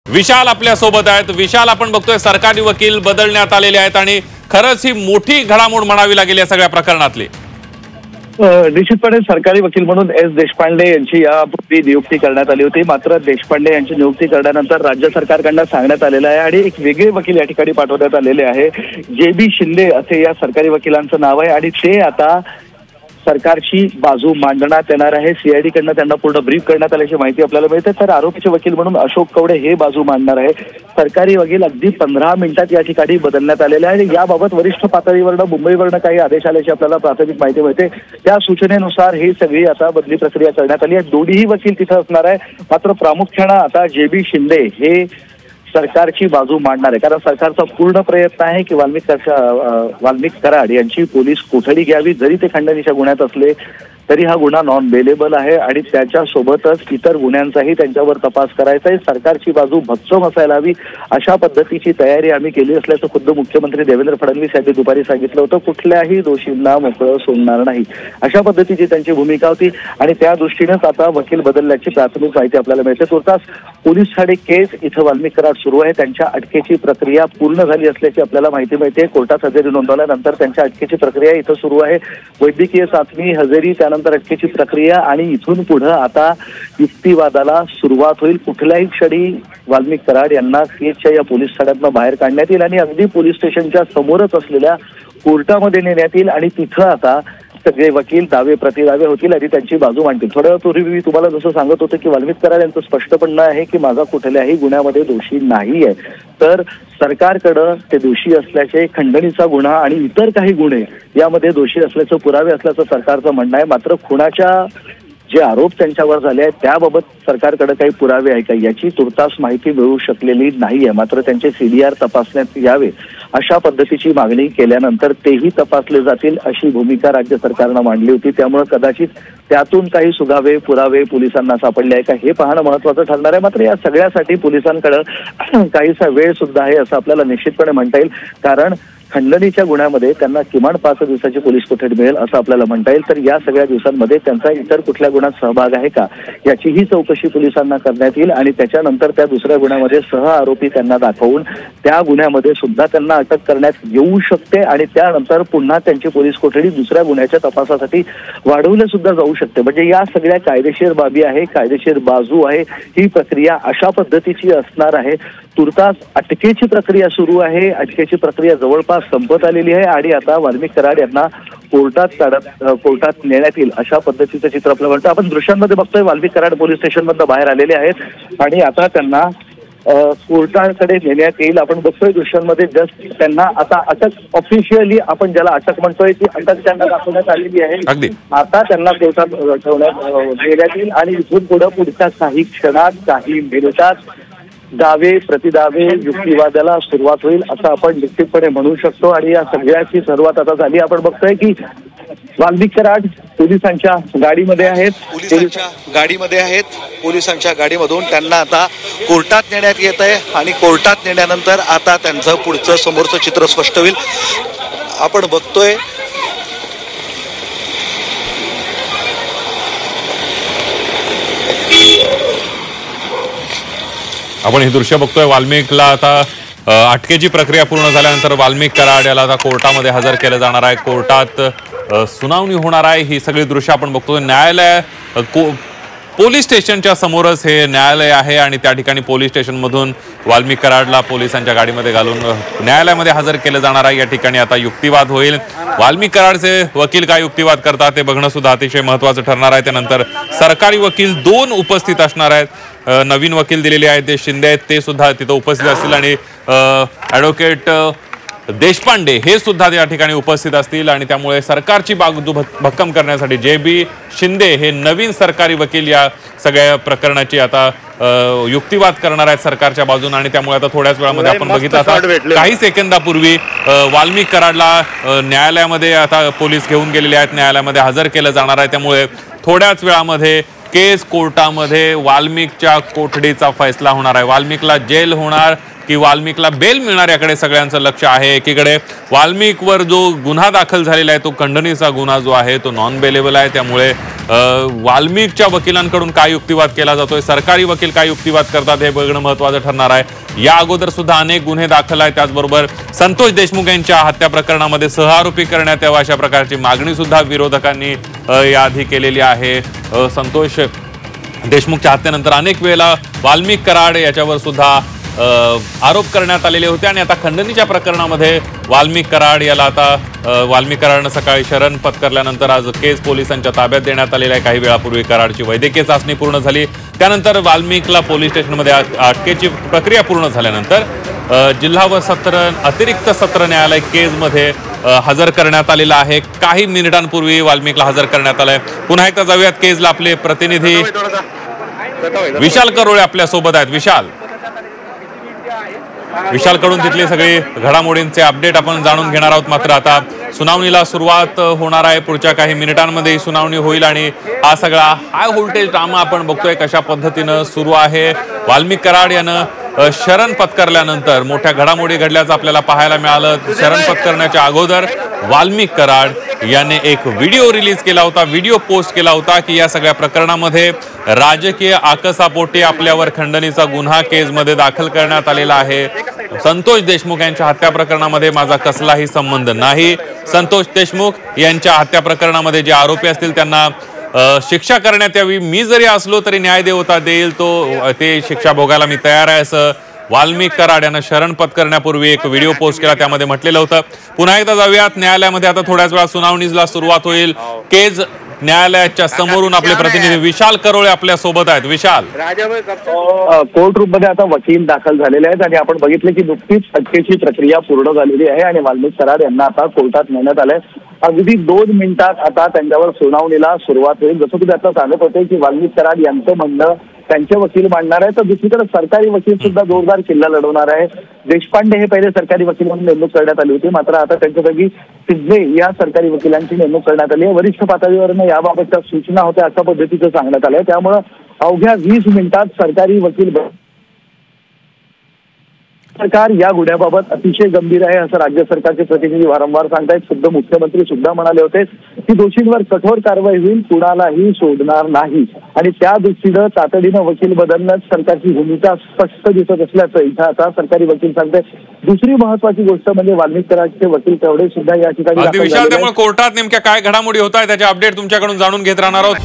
विशाल आपल्या सोबत आहेत। विशाल, आपण बघतोय सरकारी वकील बदलण्यात आलेले आहेत आणि खरंच ही मोठी घडामोड म्हणावी लागेल या सगळ्या प्रकरणातली। निश्चितपणे सरकारी वकील म्हणून एस देशपांडे यांची यापूर्वी नियुक्ती करण्यात आली होती। मात्र देशपांडे यांची नियुक्ती करण्यानंतर राज्य सरकारकडून सांगण्यात आलेलं आहे आणि एक वेगळे वकील या ठिकाणी पाठवण्यात आलेले आहे। जे.बी. शिंदे असे या सरकारी वकिलांचं नाव आहे आणि ते आता सरकारची बाजू मांडण्यात येणार आहे। सीआयडी कडनं त्यांना पूर्ण ब्रीफ करण्यात आल्याची माहिती आपल्याला मिळते। तर आरोपीचे वकील म्हणून अशोक कवडे हे बाजू मांडणार आहे। सरकारी वकील अगदी 15 मिनिटात या ठिकाणी बदलण्यात आलेले आहे आणि याबाबत वरिष्ठ पातळीवरनं मुंबईवरनं काही आदेश आल्याची आपल्याला प्राथमिक माहिती मिळते। त्या सूचनेनुसार ही सगळी आता बदली प्रक्रिया करण्यात आली आहे। दोन्ही वकील तिथे असणार आहे। मात्र प्रामुख्याने आता जे.बी. शिंदे हे सरकारची बाजू मांडणार आहे, कारण सरकारचा पूर्ण प्रयत्न आहे की वाल्मिक कराड यांची पोलीस कोठडी घ्यावी। जरी ते खंडणीच्या गुन्ह्यात असले तरी हा गुन्हा नॉन बेलेबल आहे आणि त्याच्यासोबतच इतर गुन्ह्यांचाही त्यांच्यावर तपास करायचा आहे। सरकारची बाजू भक्कम असायला हवी अशा पद्धतीची तयारी आम्ही केली असल्याचं खुद्द मुख्यमंत्री देवेंद्र फडणवीस यांनी दुपारी सांगितलं होतं। कुठल्याही दोषींना मोकळं सोडणार नाही अशा पद्धतीची त्यांची भूमिका होती आणि त्या दृष्टीनेच आता वकील बदलल्याची प्राथमिक माहिती आपल्याला मिळते। तुर्तास पोलीस ठाणे केस इथं वाल्मिक कराड सुरू आहे। त्यांच्या अटकेची प्रक्रिया पूर्ण झाली असल्याची आपल्याला माहिती मिळते। कोर्टात हजेरी नोंदवल्यानंतर त्यांच्या अटकेची प्रक्रिया इथं सुरू आहे। वैद्यकीय चाचणी, हजेरी, त्यानंतर अटकेची प्रक्रिया आणि इथून पुढे आता युक्तिवादाला सुरुवात होईल। कुठल्याही क्षणी वाल्मिक कराड यांना केसच्या या पोलीस ठाण्यातनं बाहेर काढण्यात येईल आणि अगदी पोलीस स्टेशनच्या समोरच असलेल्या कोर्टामध्ये नेण्यात येईल आणि तिथं आता सगळे वकील दावे प्रतिदावे होतील आणि त्यांची बाजू मांडतील। थोड्या वेळापूर्वी मी तुम्हाला जसं सांगत होतं की वाल्मिक कराड यांचं स्पष्ट म्हणणं आहे की माझा कुठल्याही गुन्ह्यामध्ये दोषी नाही आहे, तर सरकारकडं ते दोषी असल्याचे खंडणीचा गुन्हा आणि इतर काही गुन्हे यामध्ये दोषी असल्याचं पुरावे असल्याचं सरकारचं म्हणणं आहे। मात्र खुनाच्या जे आरोप त्यांच्यावर झाले आहेत त्याबाबत सरकारकडे काही पुरावे आहे का याची तुर्तास माहिती मिळू शकलेली नाहीये। मात्र त्यांचे सीडीआर तपासण्यात यावे अशा पद्धतीची मागणी केल्यानंतर तेही तपासले जातील अशी भूमिका राज्य सरकारनं मांडली होती। त्यामुळे कदाचित त्यातून काही सुगावे पुरावे पोलिसांना सापडले आहे का हे पाहणं महत्त्वाचं ठरणार आहे। मात्र या सगळ्यासाठी पोलिसांकडे काहीसा वेळ सुद्धा आहे असं आपल्याला निश्चितपणे म्हणता येईल, कारण खंडणीच्या गुन्ह्यामध्ये त्यांना किमान 5 दिवसाची पोलीस कोठडी मिळेल असं आपल्याला म्हणता येईल। तर या सगळ्या दिवसांमध्ये त्यांचा इतर कुठल्या गुन्ह्यात सहभाग आहे का याचीही चौकशी पोलिसांना करण्यात येईल आणि त्याच्यानंतर त्या दुसऱ्या गुन्ह्यामध्ये सह आरोपी त्यांना दाखवून त्या गुन्ह्यामध्ये सुद्धा त्यांना अटक करण्यात येऊ शकते आणि त्यानंतर पुन्हा त्यांची पोलीस कोठडी दुसऱ्या गुन्ह्याच्या तपासासाठी वाढवली सुद्धा जाऊ शकते। म्हणजे या सगळ्या कायदेशीर बाबी आहे, कायदेशीर बाजू आहे। ही प्रक्रिया अशा पद्धतीची असणार आहे। तुर्तास अटकेची प्रक्रिया सुरू आहे। अटकेची प्रक्रिया जवळपास संपत आलेली आहे आणि आता वाल्मिक कराड यांना कोर्टात नेण्यात येईल अशा पद्धतीचं चित्र आपल्याला वाटतं। आपण दृश्यांमध्ये बघतोय वाल्मिक कराड पोलीस स्टेशनमधनं बाहेर आलेले आहेत आणि आता त्यांना कोर्टाकडे नेण्यात येईल। आपण बघतोय दृश्यांमध्ये जस्ट त्यांना आता अटक ऑफिशियली आपण ज्याला अटक म्हणतोय ती अटक त्यांना दाखवण्यात आलेली आहे। आता त्यांना कोर्टात नेण्यात येईल आणि इथून पुढच्या काही क्षणात काही मिनिटात दावे प्रतिदावे युक्तिवादाला सुरुवात होईल असं आपण निश्चितपणे म्हणू शकतो आणि या सगळ्याची सुरुवात आता झाली। आपण बघतोय की वाल्मिक कराड पोलिसांच्या गाडीमध्ये आहेत। पोलिसांच्या गाडीमधून त्यांना आता कोर्टात नेण्यात येत आहे आणि कोर्टात नेल्यानंतर आता त्यांचं पुढचं समोरचं चित्र स्पष्ट होईल। आपण बघतोय आपण हे दृश्य बघतोय। वाल्मिकला आता अटकेची प्रक्रिया पूर्ण झाल्यानंतर वाल्मिक कराड याला आता कोर्टामध्ये हजर केलं जाणार आहे। कोर्टात सुनावणी होणार आहे। ही सगळी दृश्य आपण बघतोय। न्यायालय पोलीस स्टेशनच्या समोरच हे न्यायालय आहे आणि त्या ठिकाणी पोलीस स्टेशनमधून वाल्मिक कराडला पोलिसांच्या गाडीमध्ये घालून न्यायालयामध्ये हजर केलं जाणार आहे। या ठिकाणी आता युक्तिवाद होईल। वाल्मिक कराडचे वकील काय युक्तिवाद करतात ते बघणं सुद्धा अतिशय महत्त्वाचं ठरणार आहे। त्यानंतर सरकारी वकील 2 उपस्थित असणार आहेत। नवीन वकील दिलेले आहेत ते शिंदे आहेत, ते सुद्धा तिथं उपस्थित असतील आणि ॲडव्होकेट देशपांडे हे सुद्धा या ठिकाणी उपस्थित असतील आणि त्यामुळे सरकारची बाजू भक्कम करण्यासाठी जे.बी. शिंदे हे नवीन सरकारी वकील या सगळ्या प्रकरणाची आता युक्तिवाद करणार आहेत सरकारच्या बाजूने आणि त्यामुळे आता थोड्याच वेळामध्ये आपण बघितलं आता काही सेकंदापूर्वी वाल्मिक कराडला न्यायालयामध्ये आता पोलीस घेऊन गेलेले आहेत। न्यायालयामध्ये हजर केलं जाणार आहे। त्यामुळे थोड्याच वेळामध्ये केस कोर्टामध्ये वाल्मिकच्या कोठडीचा फैसला होणार आहे। वाल्मिकला जेल होणार की वाल्मिकला बेल मिळणार याकडे सगळ्यांचं लक्ष आहे। एकीकडे वाल्मिकवर जो गुन्हा दाखल झालेला आहे तो खंडणीचा गुन्हा जो आहे तो नॉन बेलेबल आहे, त्यामुळे वाल्मिकच्या वकिलांकडून काय युक्तिवाद केला जातोय, सरकारी वकील काय युक्तिवाद करतात हे बघणं महत्त्वाचं ठरणार आहे। या अगोदर सुद्धा अनेक गुन्हे दाखल आहेत, त्याचबरोबर संतोष देशमुख यांच्या हत्या प्रकरणामध्ये सहआरोपी करण्यात यावा अशा प्रकारची मागणी सुद्धा विरोधकांनी याआधी केलेली आहे। संतोष देशमुखच्या हत्येनंतर अनेक वेळेला वाल्मिक कराड याच्यावर सुद्धा आरोप करण्यात आलेले होते आणि आता खंडणीच्या प्रकरणामध्ये वाल्मिक कराड याला आता वाल्मिक कराडनं सकाळी शरण पत्करल्यानंतर आज केज पोलिसांच्या ताब्यात देण्यात आलेला आहे। काही वेळापूर्वी कराडची वैद्यकीय चाचणी पूर्ण झाली, त्यानंतर वाल्मिकला पोलीस स्टेशनमध्ये अटकेची प्रक्रिया पूर्ण झाल्यानंतर जिल्हा व अतिरिक्त सत्र न्यायालय केजमध्ये हजर करण्यात आलेला आहे। काही मिनिटांपूर्वी वाल्मिकला हजर करण्यात आलंय। पुन्हा एकदा जाऊयात केजला, आपले प्रतिनिधी विशाल करोळे आपल्या सोबत आहेत। विशालकडून तिथली सगळी घडामोडींचे अपडेट आपण जाणून घेणार आहोत। मात्र आता सुनावणीला सुरुवात होणार आहे, पुढच्या काही मिनिटांमध्ये सुनावणी होईल आणि हा सगळा हाय व्होल्टेज ड्रामा आपण बघतोय कशा पद्धतीनं सुरू आहे। वाल्मिक कराड यानं शरण पत्करल्यानंतर मोठ्या घडामोडी घडल्याचं आपल्याला पाहायला मिळालं। शरण पत्करण्याच्या अगोदर वाल्मिक कराड याने एक व्हिडिओ रिलीज केला होता, व्हिडिओ पोस्ट केला होता की या सगळ्या प्रकरणामध्ये राजकीय आकसापोटी आपल्यावर खंडणीचा गुन्हा केसमध्ये दाखल करण्यात आलेला आहे। संतोष देशमुख यांच्या हत्या प्रकरणामध्ये माझा कसलाही संबंध नाही। संतोष देशमुख यांच्या हत्या प्रकरणामध्ये जे आरोपी असतील त्यांना शिक्षा करण्यात यावी, मी जरी असलो तरी न्याय देवता देईल ते शिक्षा भोगायला मी तयार आहे असं वाल्मिक कराड यांना शरण पत्करण्यापूर्वी एक व्हिडिओ पोस्ट केला, त्यामध्ये म्हटलेलं होतं। पुन्हा एकदा जाऊयात न्यायालयामध्ये, आता थोड्याच वेळात सुनावणीला सुरुवात होईल। केज न्यायालयाच्या समोरून आपले प्रतिनिधी विशाल करोळे आपल्या सोबत आहेत। विशाल, कोर्ट रूम मध्ये आता वकील दाखल झालेले आहेत आणि आपण बघितले की नुकतीच अटकेची प्रक्रिया पूर्ण झालेली आहे आणि वाल्मिक कराड यांना आता कोर्टात नेण्यात आलंय। अगदी 2 मिनिटात आता त्यांच्यावर सुनावणीला सुरुवात होईल। जसं तुम्ही आता सांगत होते की वाल्मिक कराड यांचं म्हणणं त्यांचे वकील मांडणार आहे, तर दुसरीकडे सरकारी वकील सुद्धा जोरदार किल्ला लढवणार आहे। देशपांडे हे पहिले सरकारी वकील म्हणून नेमणूक करण्यात आली होती, मात्र आता त्यांच्या जागी सिद्धे या सरकारी वकिलांची नेमणूक करण्यात आली आहे। वरिष्ठ पातळीवरनं याबाबतच्या सूचना होत्या अशा पद्धतीचं सांगण्यात आलंय। त्यामुळे अवघ्या 20 मिनिटात सरकारी वकील सरकार या गुन्ह्याबाबत अतिशय गंभीर आहे असं राज्य सरकारचे प्रतिनिधी वारंवार सांगतायत। खुद्द मुख्यमंत्री सुद्धा म्हणाले होते की दोषींवर कठोर कारवाई होईल, कुणालाही सोडणार नाही आणि त्या दृष्टीनं तातडीनं वकील बदलण्यात सरकारची भूमिका स्पष्ट दिसत असल्याचं इथं आता सरकारी वकील सांगतायत। दुसरी महत्वाची गोष्ट म्हणजे वाल्मिक कराडचे वकील तेवढे सुद्धा या ठिकाणी विशाल, त्यामुळे कोर्टात नेमक्या काय घडामोडी होत आहे त्याचे अपडेट तुमच्याकडून जाणून घेत राहणार आहोत।